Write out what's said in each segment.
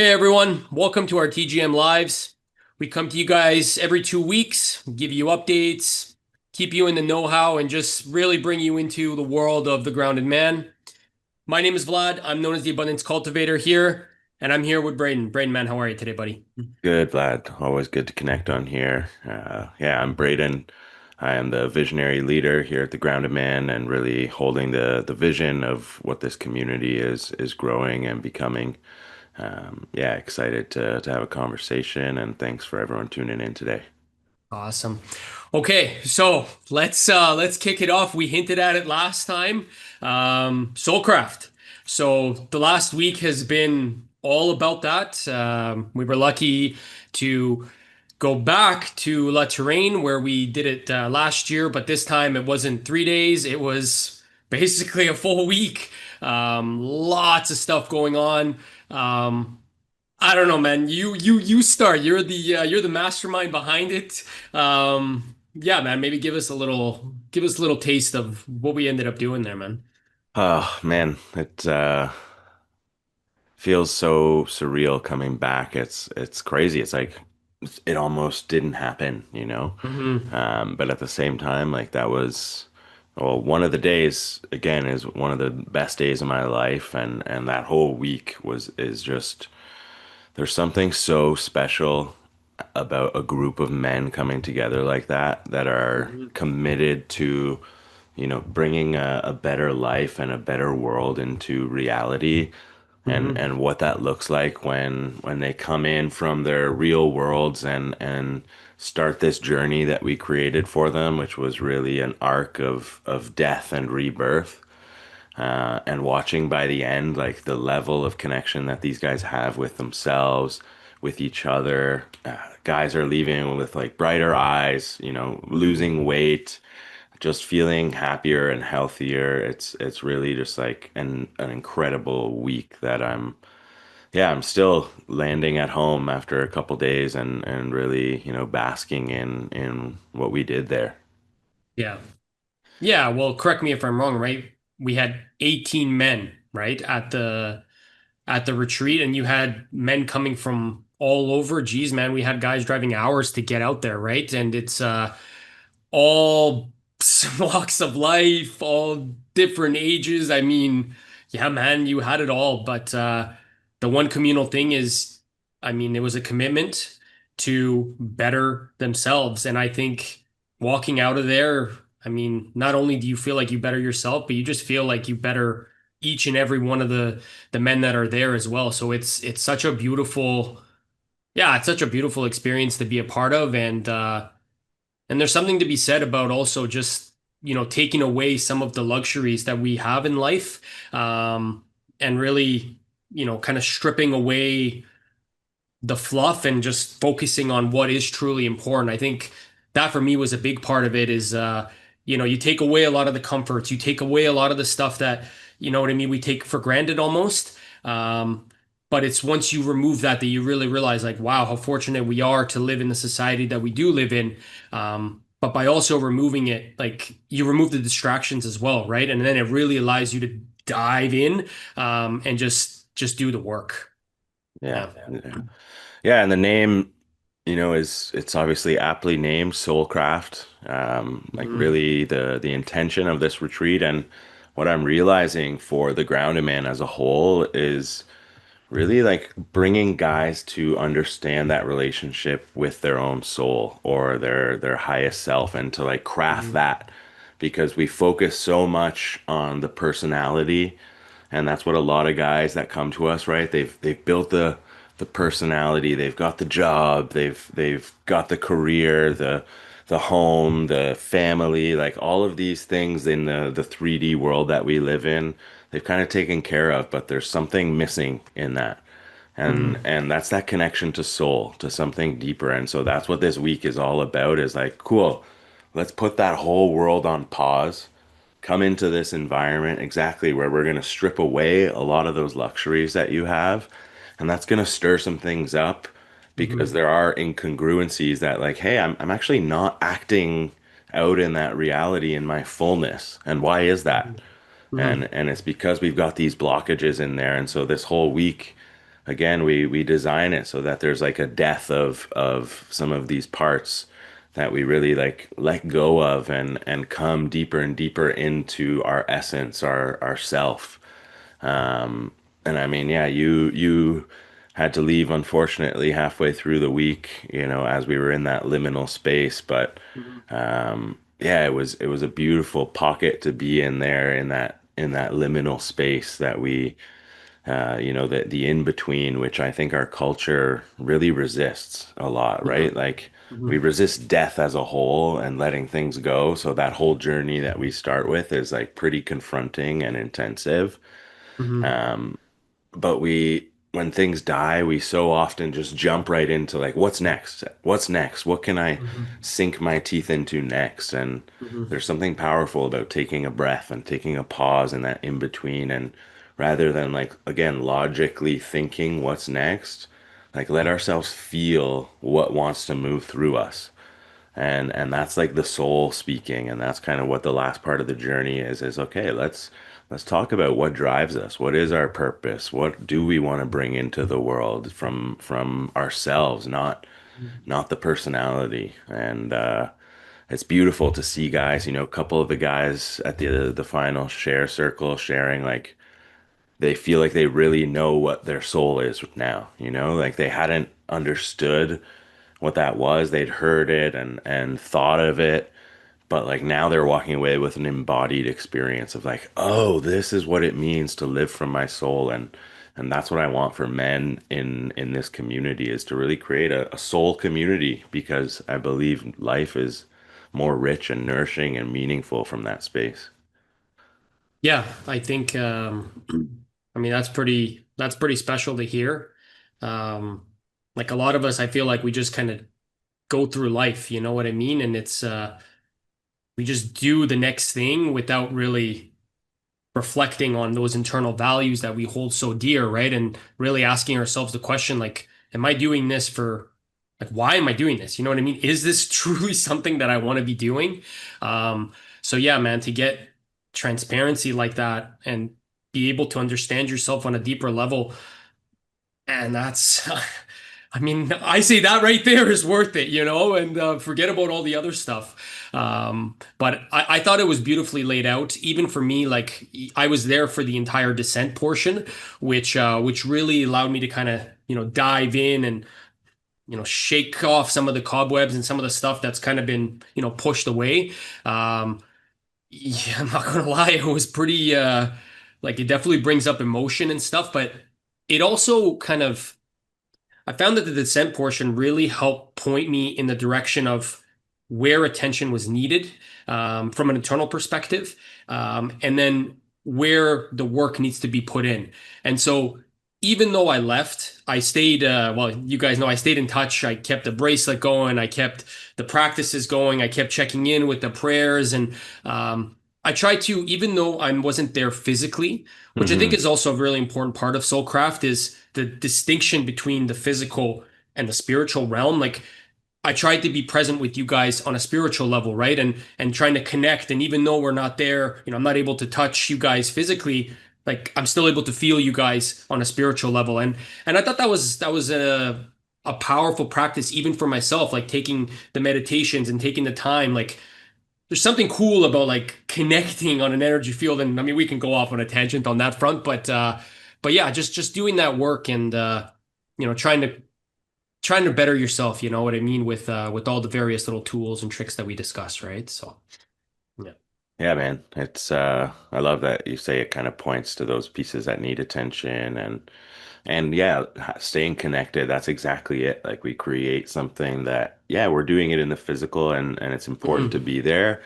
Hey everyone, welcome to our TGM Lives. We come to you guys every 2 weeks, give you updates, keep you in the know-how, and just really bring you into the world of the grounded man. My name is Vlad. I'm known as the Abundance Cultivator here, and I'm here with Braden. Braden, man, how are you today, buddy? Good, Vlad. Always good to connect on here. Yeah, I'm Braden. I am the visionary leader here at the Grounded Man and really holding the vision of what this community is growing and becoming. Yeah, excited to have a conversation and thanks for everyone tuning in today. Awesome. Okay, so let's kick it off. We hinted at it last time. Soulcraft. So the last week has been all about that. We were lucky to go back to La Terrain where we did it last year, but this time it wasn't 3 days. It was basically a full week. Lots of stuff going on. Um, I don't know, man. You start. You're the mastermind behind it. Yeah, man. Maybe give us a little taste of what we ended up doing there, man. Oh man, it feels so surreal coming back. It's crazy. It's like it almost didn't happen, you know? Hmm. But at the same time, like that was, well, one of the days again is one of the best days of my life, and that whole week is just there's something so special about a group of men coming together like that are Hmm. committed to, bringing a better life and a better world into reality Hmm. and what that looks like when they come in from their real worlds and start this journey that we created for them, which was really an arc of death and rebirth. And watching by the end, like the level of connection that these guys have with themselves, with each other. Guys are leaving with like brighter eyes, losing weight, just feeling happier and healthier. It's really just like an incredible week that I'm still landing at home after a couple days and really, basking in what we did there. Yeah. Yeah. Well, correct me if I'm wrong, right? We had 18 men, right, at the retreat, and you had men coming from all over. Geez, man, we had guys driving hours to get out there, right? And it's all walks of life, all different ages. I mean, yeah, man, you had it all. But the one communal thing is, I mean, it was a commitment to better themselves. And I think walking out of there, I mean, not only do you feel like you better yourself, but you just feel like you better each and every one of the men that are there as well. So it's such a beautiful, yeah, it's such a beautiful experience to be a part of. And there's something to be said about also just, taking away some of the luxuries that we have in life, and really, kind of stripping away the fluff and just focusing on what is truly important. I think that for me was a big part of it is, you take away a lot of the comforts, you take away a lot of the stuff that, you know what I mean, we take for granted almost. But it's once you remove that you really realize like, wow, how fortunate we are to live in the society that we do live in. But by also removing it, like you remove the distractions as well, right? And then it really allows you to dive in, and just do the work. Yeah. Yeah. Yeah. Yeah, and the name, is it's obviously aptly named Soulcraft. Like Mhm. really the intention of this retreat and what I'm realizing for the Grounded Man as a whole is really like bringing guys to understand that relationship with their own soul or their highest self and to like craft Mhm. that because we focus so much on the personality and that's what a lot of guys that come to us, right? They've built the personality, they've got the job, they've got the career, the home, the family, like all of these things in the 3D world that we live in, they've kind of taken care of, but there's something missing in that. Mhm. And that's that connection to soul, to something deeper. And so that's what this week is all about is like, cool, let's put that whole world on pause come into this environment exactly where we're going to strip away a lot of those luxuries that you have. And that's going to stir some things up because Mhm. there are incongruencies that, like, hey, I'm actually not acting out in that reality in my fullness. And why is that? Mhm. And Mhm. it's because we've got these blockages in there. And so this whole week, again, we design it so that there's like a death of some of these parts that we really like let go of and come deeper and deeper into our essence, our self. Um, and I mean, yeah, you had to leave unfortunately halfway through the week, as we were in that liminal space. But Mhm. yeah, it was a beautiful pocket to be in there in that liminal space that the in between, which I think our culture really resists a lot, right? Mhm. Like we Mhm. resist death as a whole and letting things go. So that whole journey that we start with is like pretty confronting and intensive. Mhm. Um, but when things die, we so often just jump right into like, what's next? What's next? What can I Mhm. sink my teeth into next? And Mhm. there's something powerful about taking a breath and taking a pause in that in between. And rather than like, again, logically thinking what's next, like let ourselves feel what wants to move through us. And that's like the soul speaking, and that's kind of what the last part of the journey is okay, let's talk about what drives us. What is our purpose? What do we want to bring into the world from ourselves, not the personality. And it's beautiful to see guys, a couple of the guys at the final share circle sharing like they feel like they really know what their soul is now, like they hadn't understood what that was. They'd heard it and thought of it, but like now they're walking away with an embodied experience of like, oh, this is what it means to live from my soul. And that's what I want for men in this community is to really create a soul community because I believe life is more rich and nourishing and meaningful from that space. Yeah, I think I mean that's pretty special to hear. Um like a lot of us I feel like we just kind of go through life, you know what I mean? And it's we just do the next thing without really reflecting on those internal values that we hold so dear, right? And really asking ourselves the question like, am I doing this for like why am I doing this? You know what I mean? Is this truly something that I want to be doing? So yeah, man, to get transparency like that and be able to understand yourself on a deeper level, and that's I mean, I say that right there is worth it, and forget about all the other stuff. But I thought it was beautifully laid out, even for me. Like I was there for the entire descent portion, which really allowed me to kind of dive in and shake off some of the cobwebs and some of the stuff that's kind of been pushed away. Um, yeah, I'm not gonna lie, it was pretty like it definitely brings up emotion and stuff, but it also kind of I found that the descent portion really helped point me in the direction of where attention was needed from an internal perspective, and then where the work needs to be put in. And so, even though I left, I stayed. Well, you guys know I stayed in touch. I kept the bracelet going. I kept the practices going. I kept checking in with the prayers, and I tried to, even though I wasn't there physically, which I think Hmm. is also a really important part of Soulcraft, is the distinction between the physical and the spiritual realm. Like I tried to be present with you guys on a spiritual level, right? And trying to connect. And even though we're not there, I'm not able to touch you guys physically, like I'm still able to feel you guys on a spiritual level. And I thought that was a powerful practice even for myself, like taking the meditations and taking the time, like there's something cool about like connecting on an energy field. And I mean, we can go off on a tangent on that front, but yeah, just doing that work and trying to better yourself. You know what I mean with all the various little tools and tricks that we discuss, right? So yeah. Yeah, man. I love that you say it kind of points to those pieces that need attention and yeah, staying connected. That's exactly it. Like we create something that, yeah, we're doing it in the physical and it's important to Hmm. be there.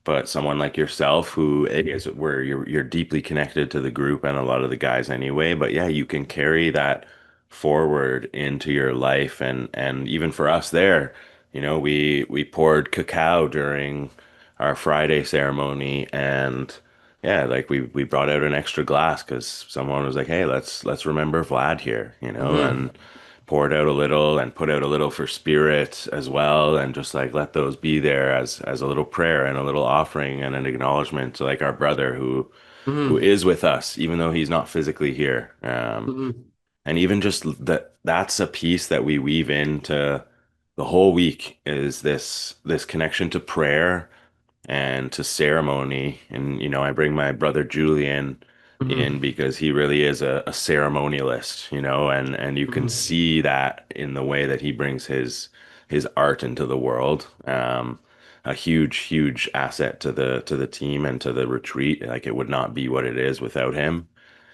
But someone like yourself who is where you're deeply connected to the group and a lot of the guys anyway, but yeah, you can carry that forward into your life and even for us there, we poured cacao during our Friday ceremony and yeah, like we brought out an extra glass because someone was like, "Hey, let's remember Vlad here," Hmm. and poured out a little and put out a little for spirit as well, and just like let those be there as a little prayer and a little offering and an acknowledgement to like our brother who Hmm. is with us, even though he's not physically here. Hmm. And even just that's a piece that we weave into the whole week is this connection to prayer and to ceremony. And, I bring my brother Julian in Hmm. because he really is a ceremonialist, and you can Hmm. see that in the way that he brings his art into the world. A huge, huge asset to the team and to the retreat. Like it would not be what it is without him.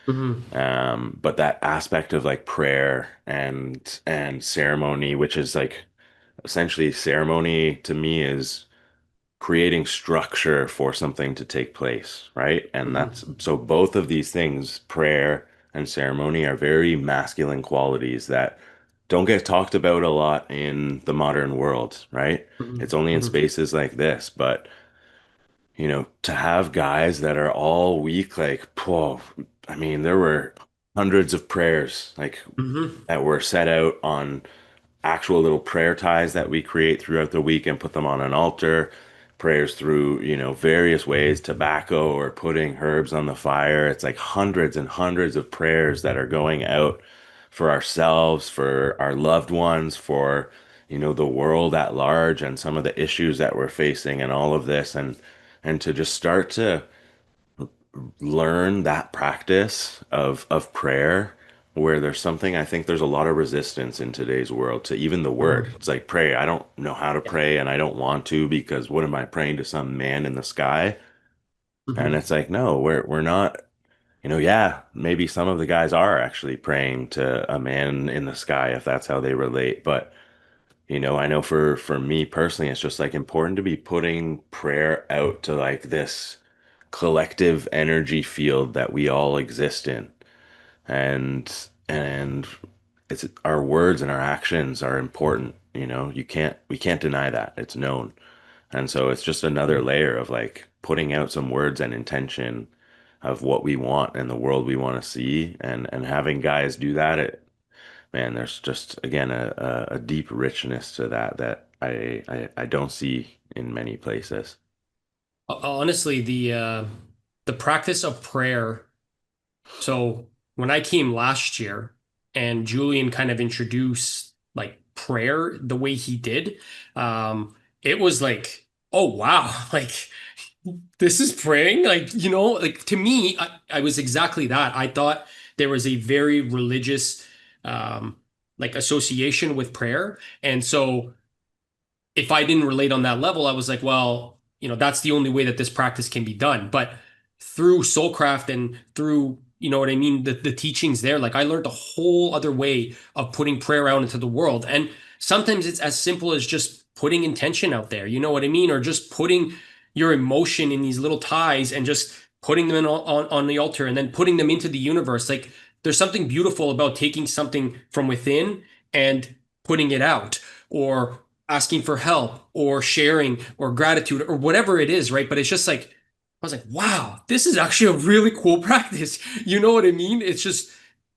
Hmm. But that aspect of like prayer and ceremony, which is like essentially ceremony to me is creating structure for something to take place, right? And that's Hmm. so both of these things, prayer and ceremony, are very masculine qualities that don't get talked about a lot in the modern world, right? It's only in Hmm. spaces like this, but to have guys that are all week, like, whoa, I mean, there were hundreds of prayers like Hmm. that were set out on actual little prayer ties that we create throughout the week and put them on an altar. Prayers through, various ways, tobacco or putting herbs on the fire. It's like hundreds and hundreds of prayers that are going out for ourselves, for our loved ones, for, the world at large and some of the issues that we're facing and all of this. And to just start to learn that practice of prayer where there's something I think there's a lot of resistance in today's world to even the word. Hmm. It's like pray. I don't know how to Yeah. pray and I don't want to because what am I praying to some man in the sky? And Hmm. it's like, no, we're not, yeah, maybe some of the guys are actually praying to a man in the sky if that's how they relate. But I know for me personally, it's just like important to be putting prayer out to like this collective energy field that we all exist in. And it's our words and our actions are important, we can't deny that. It's known. And so it's just another layer of like putting out some words and intention of what we want and the world we want to see and having guys do that. Man, there's just again a deep richness to that that I don't see in many places. Honestly, the practice of prayer. So when I came last year and Julian kind of introduced like prayer the way he did, it was like, oh wow, like this is praying. Like, like to me, I was exactly that. I thought there was a very religious like association with prayer. And so if I didn't relate on that level, I was like, well, that's the only way that this practice can be done. But through Soulcraft and through, you know what I mean, the teachings there, like I learned a whole other way of putting prayer out into the world. And sometimes it's as simple as just putting intention out there, you know what I mean? Or just putting your emotion in these little ties and just putting them on the altar and then putting them into the universe. Like there's something beautiful about taking something from within and putting it out or asking for help or sharing or gratitude or whatever it is, right? But it's just like, I was like, wow, this is actually a really cool practice. You know what I mean? It's just,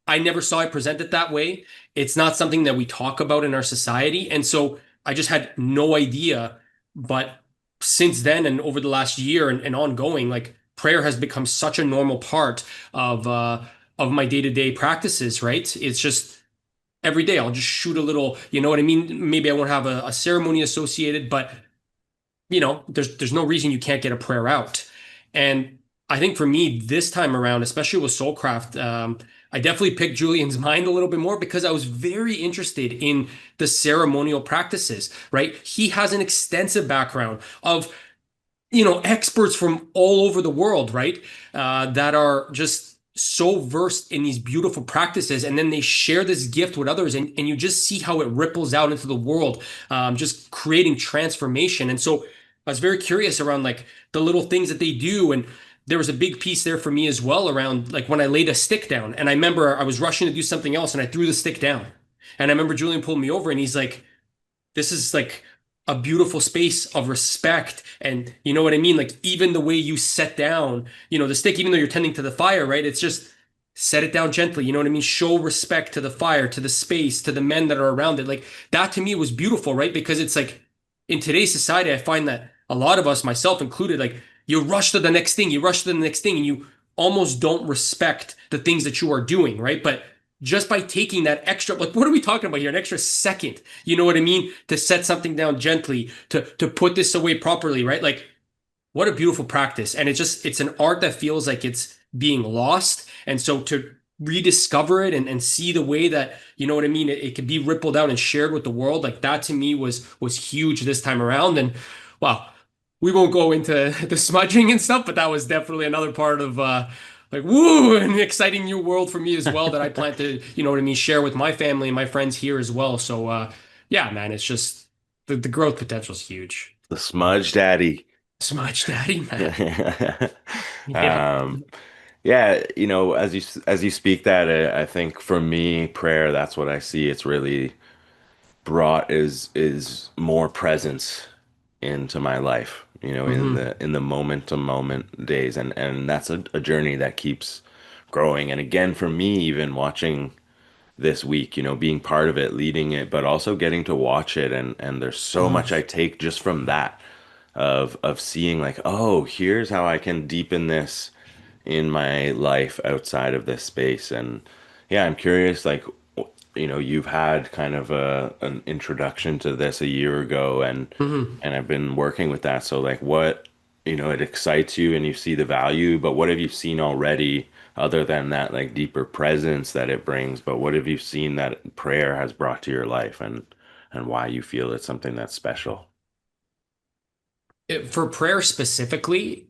I never saw it presented that way. It's not something that we talk about in our society. And so I just had no idea. But since then and over the last year and ongoing, like prayer has become such a normal part of my day-to-day practices, right? It's just every day I'll just shoot a little, you know what I mean? Maybe I won't have a ceremony associated, but there's no reason you can't get a prayer out. And I think for me this time around, especially with Soulcraft, I definitely picked Julian's mind a little bit more because I was very interested in the ceremonial practices, right? He has an extensive background of experts from all over the world, right? That are just so versed in these beautiful practices. And then they share this gift with others. And you just see how it ripples out into the world, just creating transformation. And so I was very curious around like the little things that they do. And there was a big piece there for me as well around like when I laid a stick down. And I remember I was rushing to do something else and I threw the stick down. And I remember Julian pulled me over and he's like, this is like a beautiful space of respect. And you know what I mean? Like even the way you set down, the stick, even though you're tending to the fire, right? It's just set it down gently. You know what I mean? Show respect to the fire, to the space, to the men that are around it. Like that to me was beautiful, right? Because it's like in today's society, I find that a lot of us, myself included, like you rush to the next thing, you rush to the next thing, and you almost don't respect the things that you are doing, right? But just by taking that extra, like, what are we talking about here? An extra second, you know what I mean? To set something down gently, to put this away properly, right? Like, what a beautiful practice. And it's an art that feels like it's being lost. And so to rediscover it and see the way that, you know what I mean, it could be rippled out and shared with the world, like that to me was huge this time around. And wow, we won't go into the smudging and stuff, but that was definitely another part of like woo, an exciting new world for me as well that I plan to, you know what I mean, share with my family and my friends here as well. So yeah, man, it's just the growth potential is huge. The smudge daddy. Smudge daddy, man. Yeah. Um, yeah, as you speak that, I think for me, prayer, that's what I see. It's really brought is more presence into my life, Hmm. in the moment to moment days, and that's a journey that keeps growing. And again, for me, even watching this week, being part of it, leading it, but also getting to watch it, and there's so much I Hmm. take just from that of seeing like, oh, here's how I can deepen this in my life outside of this space. And yeah, I'm curious, like, you've had kind of an introduction to this a year ago, Hmm. and I've been working with that. So like what, it excites you and you see the value, but what have you seen already other than that like deeper presence that it brings? But what have you seen that prayer has brought to your life, and why you feel it's something that's special? For prayer specifically,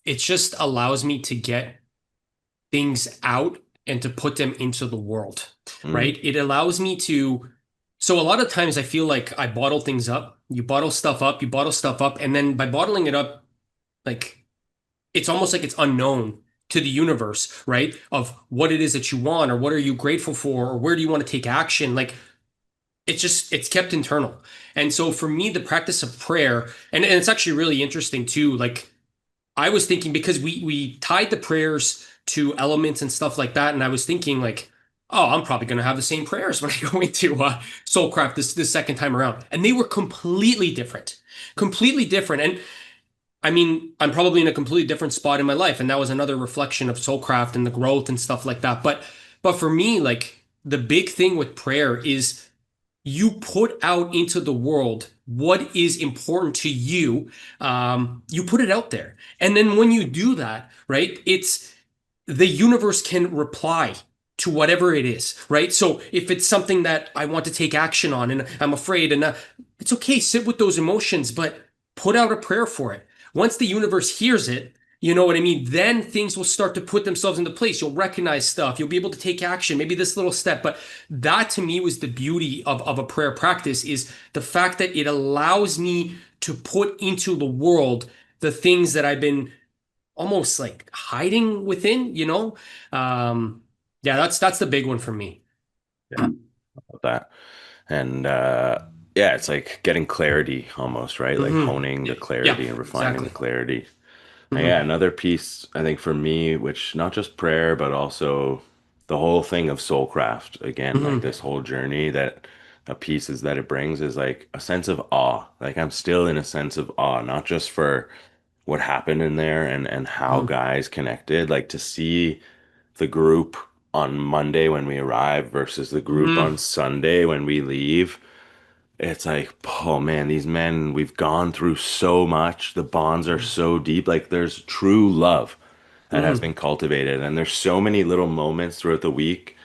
it just allows me to get things out and to put them into the world, Mm, right? It allows me to. So a lot of times I feel like I bottle things up. You bottle stuff up, you bottle stuff up, and then by bottling it up, like it's almost like it's unknown to the universe, right? Of what it is that you want, or what are you grateful for, or where do you want to take action? Like it's kept internal. And so for me, the practice of prayer, and it's actually really interesting too. Like I was thinking because we tied the prayers to elements and stuff like that, and I was thinking like, oh, I'm probably gonna have the same prayers when I go into Soulcraft this second time around, and they were completely different. And I mean, I'm probably in a completely different spot in my life, and that was another reflection of Soulcraft and the growth and stuff like that. But for me, like the big thing with prayer is you put out into the world what is important to you. You put it out there. And then when you do that, right, it's the universe can reply to whatever it is, right? So if it's something that I want to take action on and I'm afraid, and it's okay, sit with those emotions, but put out a prayer for it. Once the universe hears it, you know what I mean? Then things will start to put themselves into place. You'll recognize stuff. You'll be able to take action, maybe this little step. But that to me was the beauty of a prayer practice is the fact that it allows me to put into the world the things that I've been almost like hiding within, you know? Um, yeah, that's the big one for me. yeah, love that. And yeah, it's like getting clarity almost, right? Like Hmm. honing the Yeah, clarity and refining the exactly. clarity. And yeah, Hmm. another piece I think for me, which not just prayer, but also the whole thing of soulcraft, again, like Hmm. this whole journey that a piece is that it brings is like a sense of awe. Like I'm still in a sense of awe, not just for what happened in there and how Hmm. guys connected, like to see the group on Monday when we arrive versus the group on Hmm. Sunday when we leave. It's like, oh man, these men, we've gone through so much. The bonds are so deep. Like there's true love that has Hmm. been cultivated. And there's so many little moments throughout the week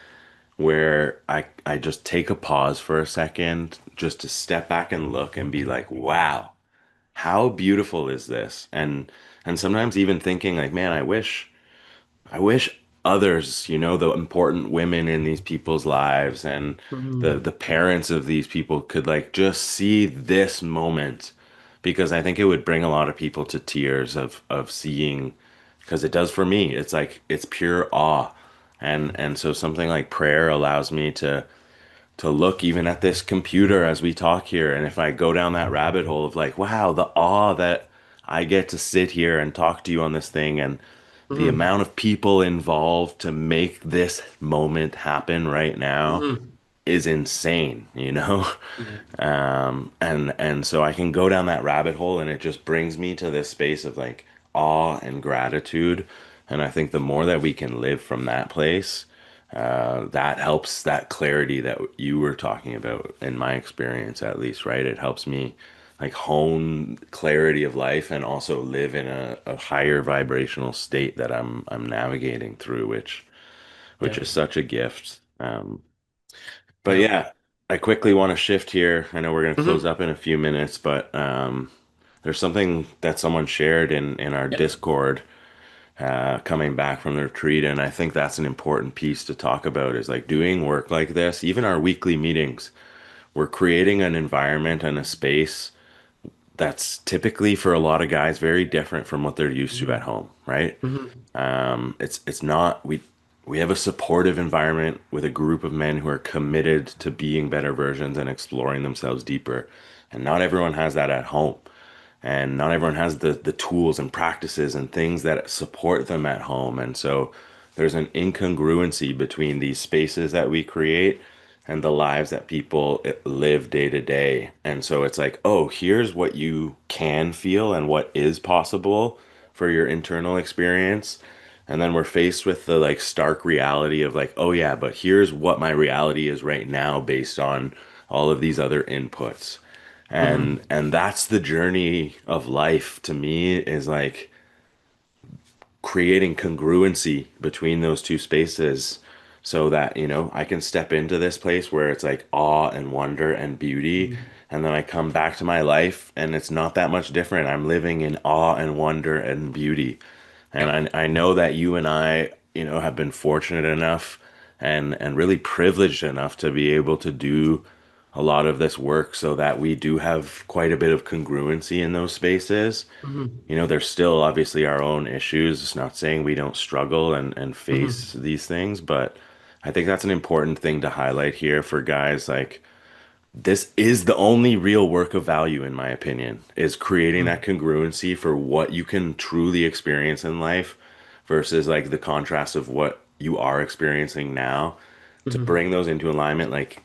where I just take a pause for a second just to step back and look and be like, wow, how beautiful is this? And sometimes even thinking like, man, I wish others, the important women in these people's lives and the Hmm. parents of these people could like just see this moment because I think it would bring a lot of people to tears of seeing because it does for me. It's like it's pure awe. And so something like prayer allows me to look even at this computer as we talk here. And if I go down that rabbit hole of like, wow, the awe that I get to sit here and talk to you on this thing and the Hmm. amount of people involved to make this moment happen right now Hmm. is insane. Yeah. And so I can go down that rabbit hole and it just brings me to this space of like awe and gratitude. And I think the more that we can live from that place, That helps that clarity that you were talking about, in my experience at least, right? It helps me like hone clarity of life and also live in a higher vibrational state that I'm navigating through, which Yeah. is such a gift. But Yeah. yeah, I quickly want to shift here. I know we're going to close Hmm. up in a few minutes, but there's something that someone shared in our Yeah. Discord coming back from the retreat, and I think that's an important piece to talk about is like doing work like this, even our weekly meetings. We're creating an environment and a space that's typically for a lot of guys very different from what they're used to at Hmm. home, right? Hmm. It's not we have a supportive environment with a group of men who are committed to being better versions and exploring themselves deeper. And not everyone has that at home. And not everyone has the tools and practices and things that support them at home. And so there's an incongruency between these spaces that we create and the lives that people live day to day. And so it's like, oh, here's what you can feel and what is possible for your internal experience. And then we're faced with the like stark reality of like, oh yeah, but here's what my reality is right now based on all of these other inputs. Hmm. And that's the journey of life to me is like creating congruency between those two spaces so that, I can step into this place where it's like awe and wonder and beauty. Hmm. And then I come back to my life and it's not that much different. I'm living in awe and wonder and beauty. And Yeah. I know that you and I, have been fortunate enough and really privileged enough to be able to do a lot of this work so that we do have quite a bit of congruency in those spaces. Hmm. There's still obviously our own issues. It's not saying we don't struggle and face Hmm. these things, but I think that's an important thing to highlight here for guys. Like, this is the only real work of value, in my opinion, is creating that Hmm. congruency for what you can truly experience in life versus like the contrast of what you are experiencing now to Hmm. bring those into alignment. Like,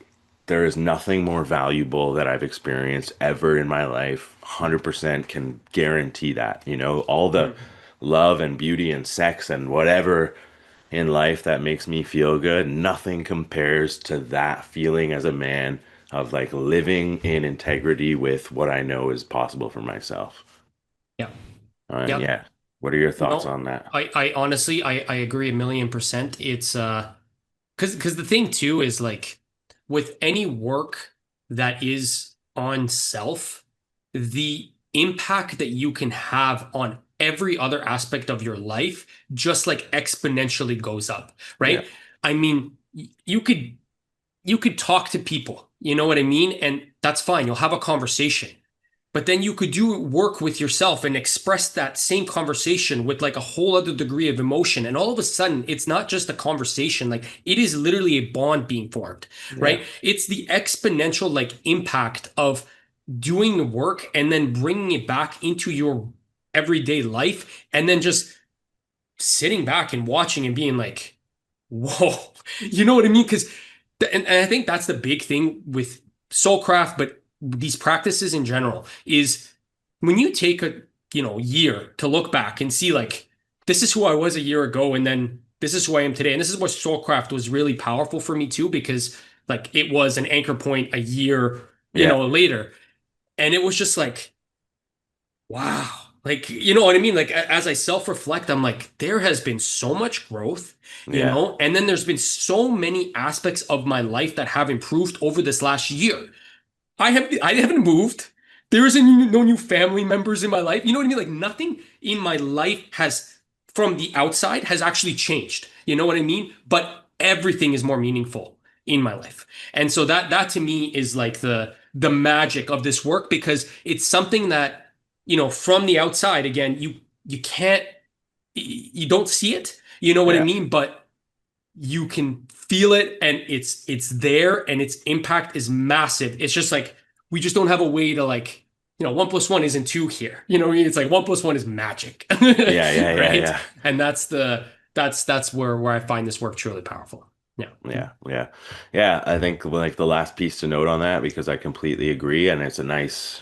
there is nothing more valuable that I've experienced ever in my life. 100% can guarantee that, all the Hmm. love and beauty and sex and whatever in life that makes me feel good, nothing compares to that feeling as a man of like living in integrity with what I know is possible for myself. Yeah. And Yeah. yeah, what are your thoughts No, on that? I honestly, I agree 1,000,000%. It's, because the thing too is like with any work that is on self, the impact that you can have on every other aspect of your life just like exponentially goes up, Yeah, right? I mean, you could talk to people, you know what I mean? And that's fine. You'll have a conversation. But then you could do work with yourself and express that same conversation with like a whole other degree of emotion. And all of a sudden, it's not just a conversation. Like it is literally a bond being formed, yeah, right? It's the exponential like impact of doing the work and then bringing it back into your everyday life and then just sitting back and watching and being like, whoa, you know what I mean? Because, and I think that's the big thing with Soulcraft, but these practices in general is when you take a, year to look back and see like, this is who I was a year ago, and then this is who I am today. And this is what Soulcraft was really powerful for me too, because like it was an anchor point a year, yeah, later. And it was just like, wow. Like, you know what I mean? Like, as I self-reflect, I'm like, there has been so much growth, yeah, and then there's been so many aspects of my life that have improved over this last year. I haven't moved. There isn't no new family members in my life. You know what I mean? Like, nothing in my life has, from the outside, has actually changed. You know what I mean? But everything is more meaningful in my life. And so that to me is like the magic of this work because it's something that from the outside, again, you can't, you don't see it, you know what I yeah, mean, but you can feel it and it's there and its impact is massive. It's just like we just don't have a way to like, 1+1 isn't two here, it's like 1+1 is magic. yeah, yeah, yeah, Right? yeah. And that's where I find this work truly powerful. Yeah. Yeah, yeah. Yeah, I think like the last piece to note on that because I completely agree and it's a nice,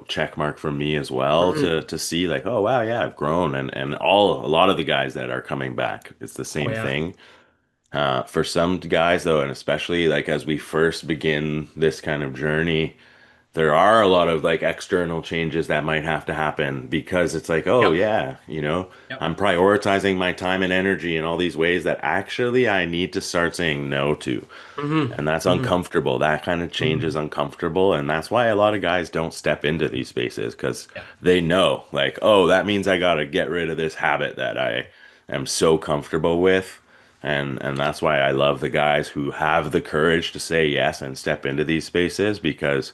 check mark for me as well Mhm. to see like, oh wow, yeah, I've grown and a lot of the guys that are coming back, it's the Oh same yeah. thing. For some guys, though, and especially like as we first begin this kind of journey, there are a lot of like external changes that might have to happen because it's like, oh Yep. yeah, Yep. I'm prioritizing my time and energy in all these ways that actually I need to start saying no to. Hmm. And that's Hmm. uncomfortable. That kind of change is Hmm. uncomfortable. And that's why a lot of guys don't step into these spaces because Yeah. they know, like, oh, that means I got to get rid of this habit that I am so comfortable with. And that's why I love the guys who have the courage to say yes and step into these spaces because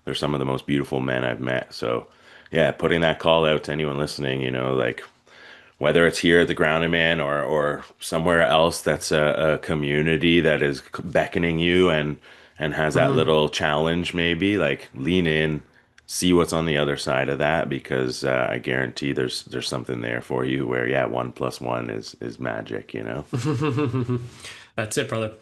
they're some of the most beautiful men I've met. So, yeah, putting that call out to anyone listening, like whether it's here at the Grounded Man or somewhere else that's a community that is beckoning you and has that Hmm. little challenge, maybe like lean in, see what's on the other side of that because I guarantee there's something there for you where yeah, 1+1 is magic. That's it, brother.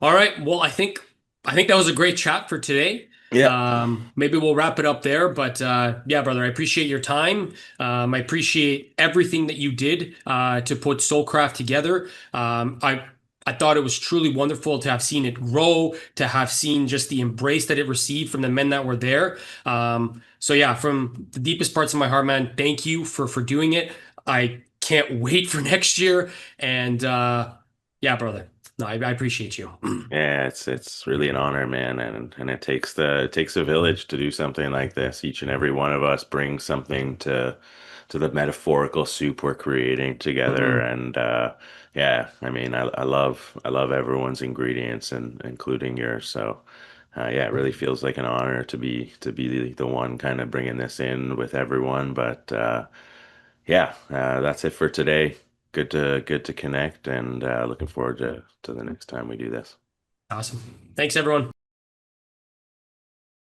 All right. Well, I think that was a great chat for today. Yeah. Maybe we'll wrap it up there. But yeah, brother, I appreciate your time. I appreciate everything that you did to put Soulcraft together. I thought it was truly wonderful to have seen it grow, to have seen just the embrace that it received from the men that were there. So yeah, from the deepest parts of my heart, man, thank you for doing it. I can't wait for next year. And yeah, brother. No, I appreciate you. Yeah, it's really an honor, man, and it takes a village to do something like this. Each and every one of us brings something to the metaphorical soup we're creating together, Mhm. and yeah, I mean, I love everyone's ingredients and including yours. So yeah, it really feels like an honor to be the one kind of bringing this in with everyone. But yeah, that's it for today. Good to connect, and looking forward to the next time we do this. Awesome. Thanks, everyone.